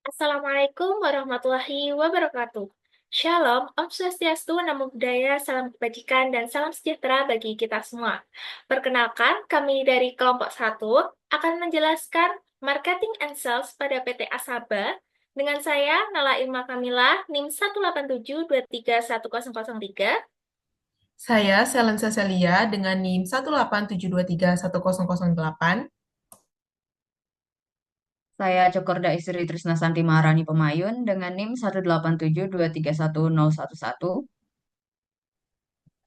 Assalamualaikum warahmatullahi wabarakatuh. Shalom, Om Swastiastu, Namo Buddhaya, salam kebajikan, dan salam sejahtera bagi kita semua. Perkenalkan, kami dari kelompok satu akan menjelaskan marketing and sales pada PT Asaba dengan saya, Nala Irma Kamila, NIM 187231003. Saya Selen Cecilia dengan NIM 187231008. Saya Cokorda Istri Trisna Santi Maharani Pemayun dengan NIM 187231011.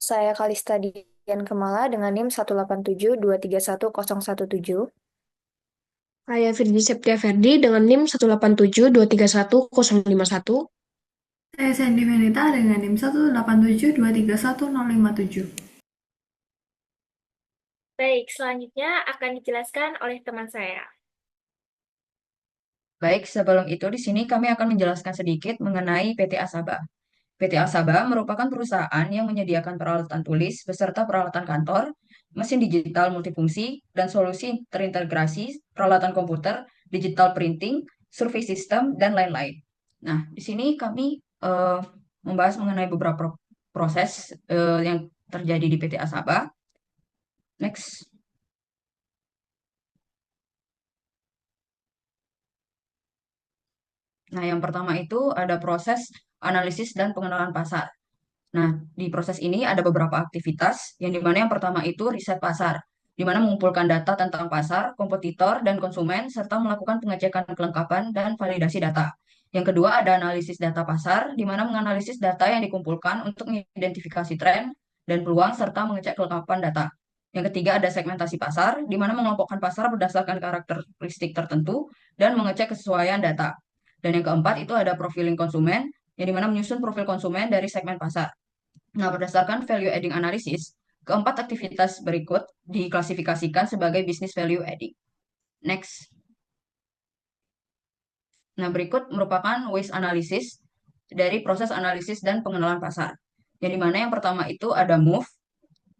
Saya Kalista Dian Kemala dengan NIM 187231017. Saya Firdy Septia Ferdi dengan NIM 187231051. Saya Sandy Venita dengan NIM 187231057. Baik, selanjutnya akan dijelaskan oleh teman saya. Baik, sebelum itu di sini kami akan menjelaskan sedikit mengenai PT Asaba. PT Asaba merupakan perusahaan yang menyediakan peralatan tulis beserta peralatan kantor, mesin digital multifungsi, dan solusi terintegrasi, peralatan komputer, digital printing, survei sistem, dan lain-lain. Nah, di sini kami membahas mengenai beberapa proses yang terjadi di PT Asaba. Next. Nah, yang pertama itu ada proses analisis dan pengenalan pasar. Nah, di proses ini ada beberapa aktivitas, yang dimana yang pertama itu riset pasar, di mana mengumpulkan data tentang pasar, kompetitor, dan konsumen, serta melakukan pengecekan kelengkapan dan validasi data. Yang kedua ada analisis data pasar, di mana menganalisis data yang dikumpulkan untuk mengidentifikasi tren dan peluang, serta mengecek kelengkapan data. Yang ketiga ada segmentasi pasar, di mana mengelompokkan pasar berdasarkan karakteristik tertentu dan mengecek kesesuaian data. Dan yang keempat itu ada profiling konsumen, yang dimana menyusun profil konsumen dari segmen pasar. Nah, berdasarkan value adding analysis, keempat aktivitas berikut diklasifikasikan sebagai business value adding. Next. Nah, berikut merupakan waste analysis dari proses analisis dan pengenalan pasar. Yang dimana yang pertama itu ada move,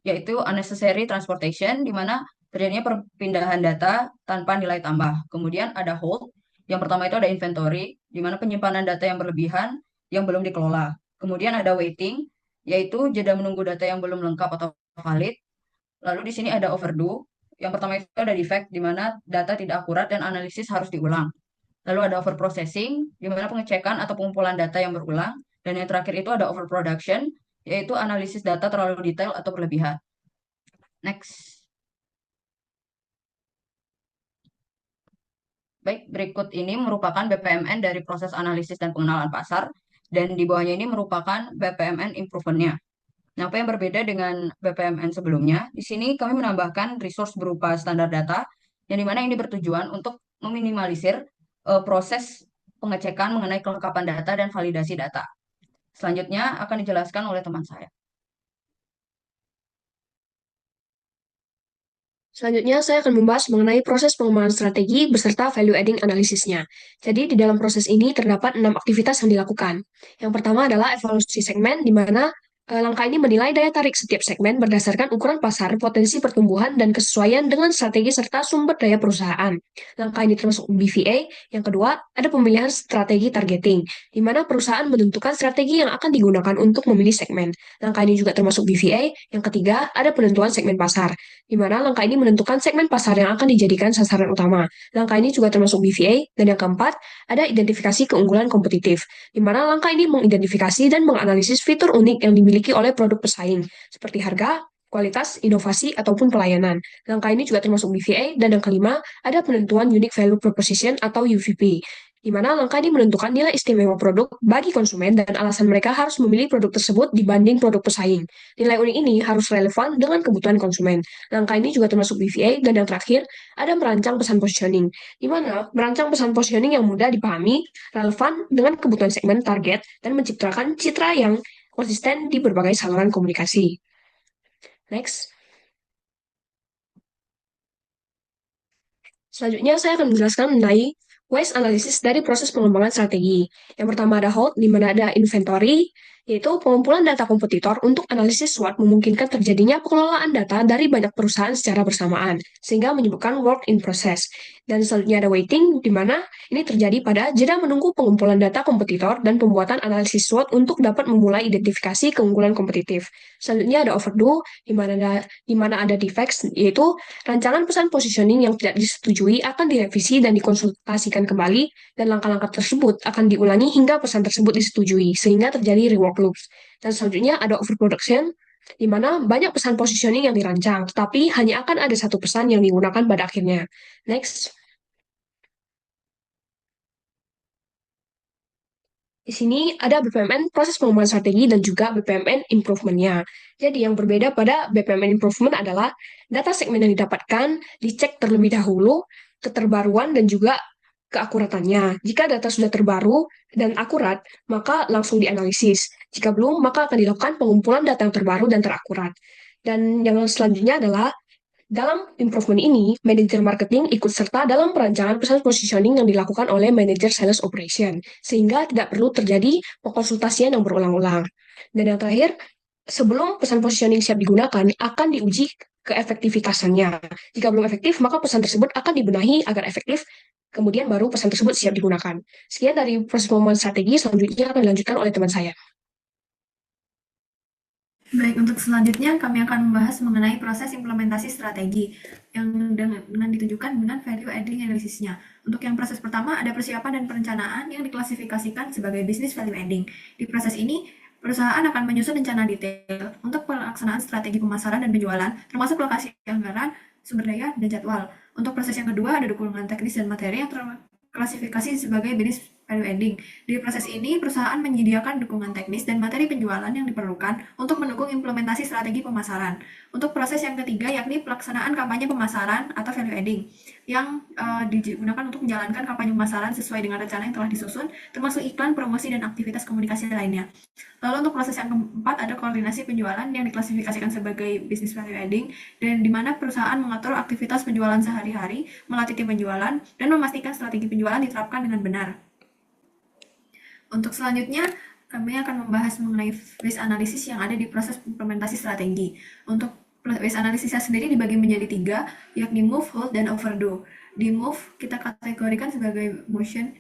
yaitu unnecessary transportation, di mana terjadinya perpindahan data tanpa nilai tambah. Kemudian ada hold, yang pertama itu ada inventory, di mana penyimpanan data yang berlebihan yang belum dikelola. Kemudian ada waiting, yaitu jeda menunggu data yang belum lengkap atau valid. Lalu di sini ada overdue, yang pertama itu ada defect, di mana data tidak akurat dan analisis harus diulang. Lalu ada overprocessing, di mana pengecekan atau pengumpulan data yang berulang. Dan yang terakhir itu ada overproduction, yaitu analisis data terlalu detail atau berlebihan. Next. Baik, berikut ini merupakan BPMN dari proses analisis dan pengenalan pasar, dan di bawahnya ini merupakan BPMN improvement-nya. Nah, apa yang berbeda dengan BPMN sebelumnya? Di sini kami menambahkan resource berupa standar data, yang dimana ini bertujuan untuk meminimalisir proses pengecekan mengenai kelengkapan data dan validasi data. Selanjutnya akan dijelaskan oleh teman saya. Selanjutnya, saya akan membahas mengenai proses pengembangan strategi beserta value adding analisisnya. Jadi, di dalam proses ini terdapat 6 aktivitas yang dilakukan. Yang pertama adalah evaluasi segmen, di mana langkah ini menilai daya tarik setiap segmen berdasarkan ukuran pasar, potensi pertumbuhan, dan kesesuaian dengan strategi serta sumber daya perusahaan. Langkah ini termasuk BVA. Yang kedua, ada pemilihan strategi targeting, di mana perusahaan menentukan strategi yang akan digunakan untuk memilih segmen. Langkah ini juga termasuk BVA. Yang ketiga, ada penentuan segmen pasar, di mana langkah ini menentukan segmen pasar yang akan dijadikan sasaran utama. Langkah ini juga termasuk BVA. Dan yang keempat, ada identifikasi keunggulan kompetitif, di mana langkah ini mengidentifikasi dan menganalisis fitur unik yang dimiliki oleh produk pesaing, seperti harga, kualitas, inovasi, ataupun pelayanan. Langkah ini juga termasuk BVA. Dan yang kelima, ada penentuan Unique Value Proposition atau UVP, di mana langkah ini menentukan nilai istimewa produk bagi konsumen dan alasan mereka harus memilih produk tersebut dibanding produk pesaing. Nilai unik ini harus relevan dengan kebutuhan konsumen. Langkah ini juga termasuk BVA. Dan yang terakhir, ada merancang pesan positioning, di mana merancang pesan positioning yang mudah dipahami, relevan dengan kebutuhan segmen target, dan menciptakan citra yang konsisten di berbagai saluran komunikasi. Next. Selanjutnya, saya akan menjelaskan mengenai waste analysis dari proses pengembangan strategi. Yang pertama ada hold, di mana ada inventory. yaitu pengumpulan data kompetitor untuk analisis SWOT memungkinkan terjadinya pengelolaan data dari banyak perusahaan secara bersamaan, sehingga menyebabkan work in process. Dan selanjutnya ada waiting, di mana ini terjadi pada jeda menunggu pengumpulan data kompetitor dan pembuatan analisis SWOT untuk dapat memulai identifikasi keunggulan kompetitif. Selanjutnya ada overdue, di mana ada defects, yaitu rancangan pesan positioning yang tidak disetujui akan direvisi dan dikonsultasikan kembali, dan langkah-langkah tersebut akan diulangi hingga pesan tersebut disetujui, sehingga terjadi rework loops. Dan selanjutnya ada overproduction, di mana banyak pesan positioning yang dirancang, tetapi hanya akan ada satu pesan yang digunakan pada akhirnya. Next. Di sini ada BPMN proses pengembangan strategi dan juga BPMN improvement-nya. Jadi yang berbeda pada BPMN improvement adalah data segmen yang didapatkan dicek terlebih dahulu, keterbaruan dan juga keakuratannya. Jika data sudah terbaru dan akurat, maka langsung dianalisis. Jika belum, maka akan dilakukan pengumpulan data yang terbaru dan terakurat. Dan yang selanjutnya adalah dalam improvement ini, manajer marketing ikut serta dalam perancangan pesan positioning yang dilakukan oleh manajer sales operation, sehingga tidak perlu terjadi pengkonsultasian yang berulang-ulang. Dan yang terakhir, sebelum pesan positioning siap digunakan, akan diuji keefektivitasannya. Jika belum efektif, maka pesan tersebut akan dibenahi agar efektif, kemudian baru pesan tersebut siap digunakan. Sekian dari proses pengembangan strategi, selanjutnya akan dilanjutkan oleh teman saya. Baik, untuk selanjutnya kami akan membahas mengenai proses implementasi strategi yang dengan ditunjukkan dengan value adding analisisnya. Untuk yang proses pertama ada persiapan dan perencanaan yang diklasifikasikan sebagai business value adding. Di proses ini, perusahaan akan menyusun rencana detail untuk pelaksanaan strategi pemasaran dan penjualan, termasuk lokasi anggaran, sumber daya, dan jadwal. Untuk proses yang kedua ada dukungan teknis dan materi yang terklasifikasi sebagai business value adding. Di proses ini, perusahaan menyediakan dukungan teknis dan materi penjualan yang diperlukan untuk mendukung implementasi strategi pemasaran. Untuk proses yang ketiga, yakni pelaksanaan kampanye pemasaran atau value adding, yang digunakan untuk menjalankan kampanye pemasaran sesuai dengan rencana yang telah disusun, termasuk iklan, promosi, dan aktivitas komunikasi lainnya. Lalu untuk proses yang keempat, ada koordinasi penjualan yang diklasifikasikan sebagai business value adding, dan di mana perusahaan mengatur aktivitas penjualan sehari-hari, melatih tim penjualan, dan memastikan strategi penjualan diterapkan dengan benar. Untuk selanjutnya, kami akan membahas mengenai risk analysis yang ada di proses implementasi strategi. Untuk risk analysisnya sendiri dibagi menjadi 3, yakni move, hold, dan overdue. Di move, kita kategorikan sebagai motion,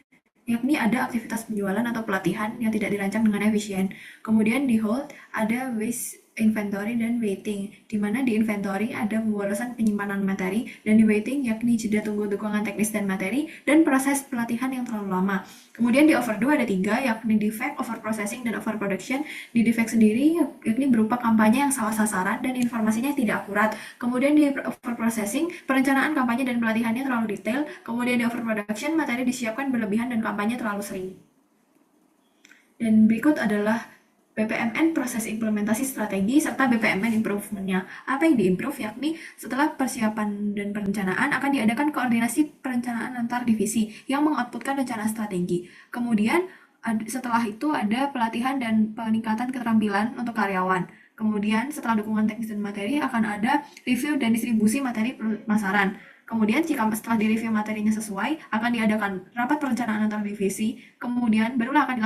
yakni ada aktivitas penjualan atau pelatihan yang tidak dirancang dengan efisien. Kemudian di hold, ada waste inventory dan waiting, di mana di inventory ada pemborosan penyimpanan materi, dan di waiting yakni jeda tunggu dukungan teknis dan materi, dan proses pelatihan yang terlalu lama. Kemudian di overdue ada 3, yakni defect, overprocessing, dan overproduction. Di defect sendiri yakni berupa kampanye yang salah sasaran dan informasinya tidak akurat. Kemudian di overprocessing, perencanaan kampanye dan pelatihannya terlalu detail. Kemudian di overproduction, materi disiapkan berlebihan dan kampanye terlalu sering. Dan berikut adalah BPMN proses implementasi strategi serta BPMN improvement-nya. Apa yang diimprove yakni setelah persiapan dan perencanaan akan diadakan koordinasi perencanaan antar divisi yang mengoutputkan rencana strategi. Kemudian setelah itu ada pelatihan dan peningkatan keterampilan untuk karyawan. Kemudian setelah dukungan teknis dan materi akan ada review dan distribusi materi pemasaran. Kemudian jika setelah direview materinya sesuai, akan diadakan rapat perencanaan antar divisi. Kemudian barulah akan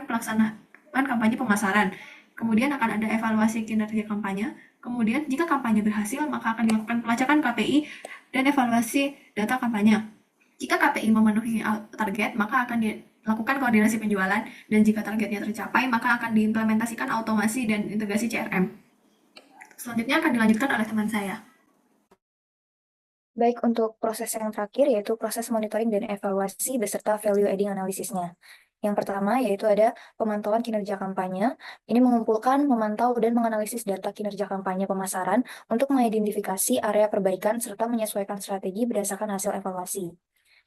pelaksanaan kampanye pemasaran. Kemudian akan ada evaluasi kinerja kampanye. Kemudian jika kampanye berhasil, maka akan dilakukan pelacakan KPI dan evaluasi data kampanye. Jika KPI memenuhi target, maka akan dilakukan koordinasi penjualan, dan jika targetnya tercapai, maka akan diimplementasikan automasi dan integrasi CRM. Selanjutnya akan dilanjutkan oleh teman saya. Baik, untuk proses yang terakhir yaitu proses monitoring dan evaluasi beserta value adding analisisnya. Yang pertama yaitu ada pemantauan kinerja kampanye. Ini mengumpulkan, memantau, dan menganalisis data kinerja kampanye pemasaran untuk mengidentifikasi area perbaikan serta menyesuaikan strategi berdasarkan hasil evaluasi.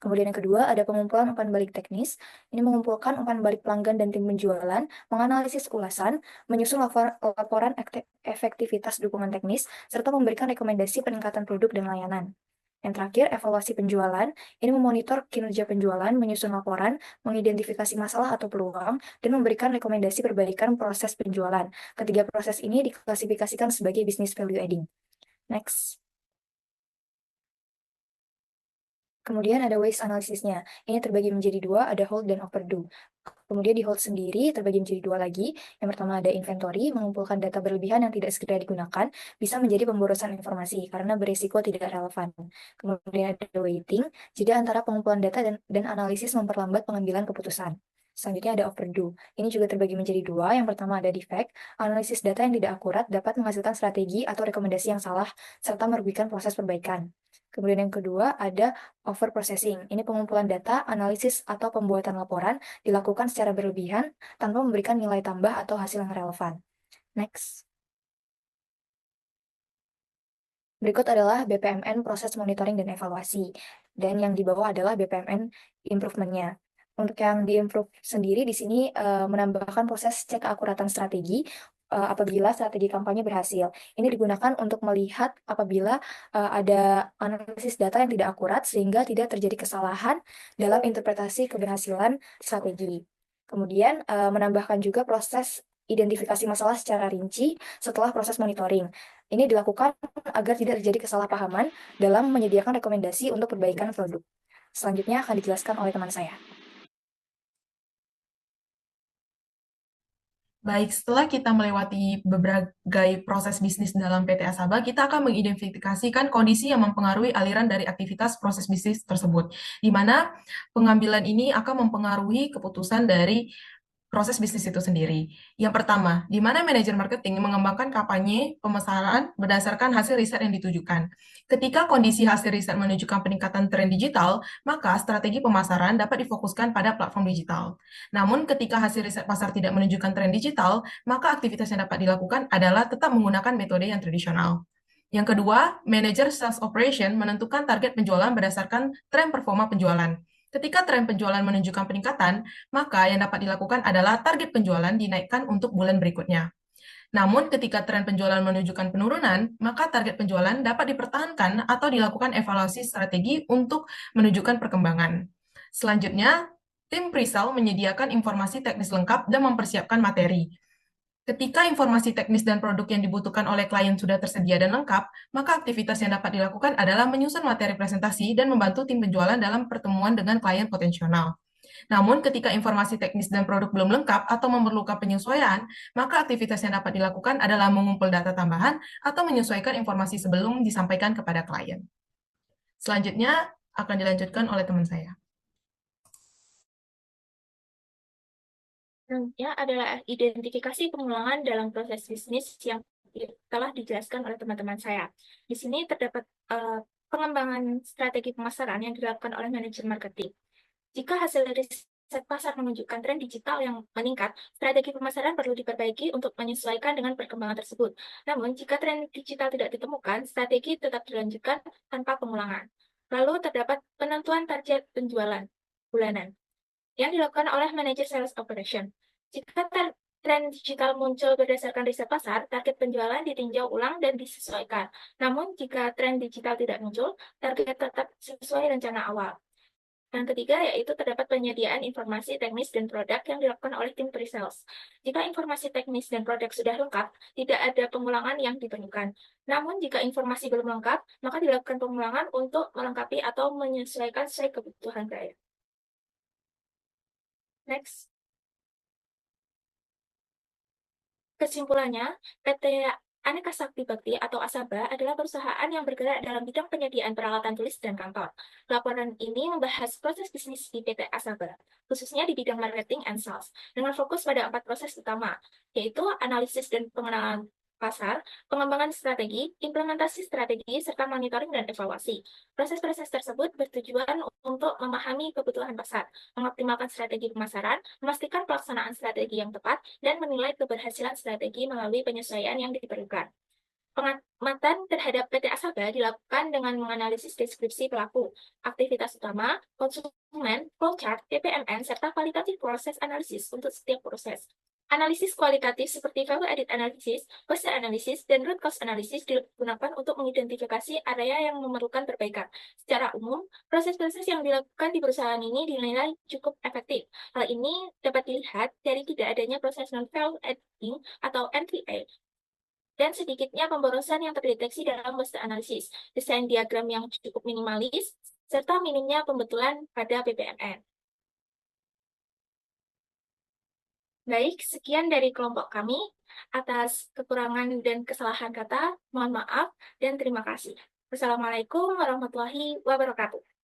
Kemudian yang kedua ada pengumpulan umpan balik teknis. Ini mengumpulkan umpan balik pelanggan dan tim penjualan, menganalisis ulasan, menyusun laporan efektivitas dukungan teknis, serta memberikan rekomendasi peningkatan produk dan layanan. Yang terakhir, evaluasi penjualan. Ini memonitor kinerja penjualan, menyusun laporan, mengidentifikasi masalah atau peluang, dan memberikan rekomendasi perbaikan proses penjualan. Ketiga proses ini diklasifikasikan sebagai business value adding. Next. Kemudian ada waste analisisnya. Ini terbagi menjadi dua, ada hold dan overdue. Kemudian di hold sendiri terbagi menjadi dua lagi. Yang pertama ada inventory, mengumpulkan data berlebihan yang tidak segera digunakan, bisa menjadi pemborosan informasi karena berisiko tidak relevan. Kemudian ada waiting, jeda antara pengumpulan data dan analisis memperlambat pengambilan keputusan. Selanjutnya ada overdue. Ini juga terbagi menjadi dua. Yang pertama ada defect, analisis data yang tidak akurat dapat menghasilkan strategi atau rekomendasi yang salah, serta merugikan proses perbaikan. Kemudian yang kedua ada over processing. Ini pengumpulan data, analisis, atau pembuatan laporan dilakukan secara berlebihan tanpa memberikan nilai tambah atau hasil yang relevan. Next. Berikut adalah BPMN proses monitoring dan evaluasi. Dan yang di bawah adalah BPMN improvement-nya. Untuk yang di-improve sendiri di sini menambahkan proses cek keakuratan strategi apabila strategi kampanye berhasil. Ini digunakan untuk melihat apabila ada analisis data yang tidak akurat sehingga tidak terjadi kesalahan dalam interpretasi keberhasilan strategi. Kemudian menambahkan juga proses identifikasi masalah secara rinci setelah proses monitoring. Ini dilakukan agar tidak terjadi kesalahpahaman dalam menyediakan rekomendasi untuk perbaikan produk. Selanjutnya akan dijelaskan oleh teman saya. Baik, setelah kita melewati berbagai proses bisnis dalam PT Asaba, kita akan mengidentifikasikan kondisi yang mempengaruhi aliran dari aktivitas proses bisnis tersebut, di mana pengambilan ini akan mempengaruhi keputusan dari proses bisnis itu sendiri. Yang pertama, di mana manajer marketing mengembangkan kampanye pemasaran berdasarkan hasil riset yang ditujukan. Ketika kondisi hasil riset menunjukkan peningkatan tren digital, maka strategi pemasaran dapat difokuskan pada platform digital. Namun, ketika hasil riset pasar tidak menunjukkan tren digital, maka aktivitas yang dapat dilakukan adalah tetap menggunakan metode yang tradisional. Yang kedua, manajer sales operation menentukan target penjualan berdasarkan tren performa penjualan. Ketika tren penjualan menunjukkan peningkatan, maka yang dapat dilakukan adalah target penjualan dinaikkan untuk bulan berikutnya. Namun, ketika tren penjualan menunjukkan penurunan, maka target penjualan dapat dipertahankan atau dilakukan evaluasi strategi untuk menunjukkan perkembangan. Selanjutnya, tim pre-sale menyediakan informasi teknis lengkap dan mempersiapkan materi. Ketika informasi teknis dan produk yang dibutuhkan oleh klien sudah tersedia dan lengkap, maka aktivitas yang dapat dilakukan adalah menyusun materi presentasi dan membantu tim penjualan dalam pertemuan dengan klien potensial. Namun, ketika informasi teknis dan produk belum lengkap atau memerlukan penyesuaian, maka aktivitas yang dapat dilakukan adalah mengumpul data tambahan atau menyesuaikan informasi sebelum disampaikan kepada klien. Selanjutnya akan dilanjutkan oleh teman saya. Selanjutnya adalah identifikasi pengulangan dalam proses bisnis yang telah dijelaskan oleh teman-teman saya. Di sini terdapat pengembangan strategi pemasaran yang dilakukan oleh manajer marketing. Jika hasil riset pasar menunjukkan tren digital yang meningkat, strategi pemasaran perlu diperbaiki untuk menyesuaikan dengan perkembangan tersebut. Namun, jika tren digital tidak ditemukan, strategi tetap dilanjutkan tanpa pengulangan. Lalu terdapat penentuan target penjualan bulanan yang dilakukan oleh manajer sales operation. Jika tren digital muncul berdasarkan riset pasar, target penjualan ditinjau ulang dan disesuaikan. Namun, jika tren digital tidak muncul, target tetap sesuai rencana awal. Yang ketiga, yaitu terdapat penyediaan informasi teknis dan produk yang dilakukan oleh tim pre-sales. Jika informasi teknis dan produk sudah lengkap, tidak ada pengulangan yang diperlukan. Namun, jika informasi belum lengkap, maka dilakukan pengulangan untuk melengkapi atau menyesuaikan sesuai kebutuhan klien. Next. Kesimpulannya, PT Aneka Sakti Bakti atau Asaba adalah perusahaan yang bergerak dalam bidang penyediaan peralatan tulis dan kantor. Laporan ini membahas proses bisnis di PT Asaba, khususnya di bidang marketing and sales, dengan fokus pada 4 proses utama, yaitu analisis dan pengenalan pasar, pengembangan strategi, implementasi strategi, serta monitoring dan evaluasi. Proses-proses tersebut bertujuan untuk memahami kebutuhan pasar, mengoptimalkan strategi pemasaran, memastikan pelaksanaan strategi yang tepat, dan menilai keberhasilan strategi melalui penyesuaian yang diperlukan. Pengamatan terhadap PT Asaba dilakukan dengan menganalisis deskripsi pelaku, aktivitas utama, konsumen, flowchart, PPMN, serta kualitatif proses analisis untuk setiap proses. Analisis kualitatif seperti value added analysis, cost analysis, dan root cause analysis digunakan untuk mengidentifikasi area yang memerlukan perbaikan. Secara umum, proses-proses yang dilakukan di perusahaan ini dinilai cukup efektif. Hal ini dapat dilihat dari tidak adanya proses non-value adding atau NVA, dan sedikitnya pemborosan yang terdeteksi dalam cost analysis, desain diagram yang cukup minimalis, serta minimnya pembetulan pada PPMN. Baik, sekian dari kelompok kami. Atas kekurangan dan kesalahan kata, mohon maaf dan terima kasih. Wassalamualaikum warahmatullahi wabarakatuh.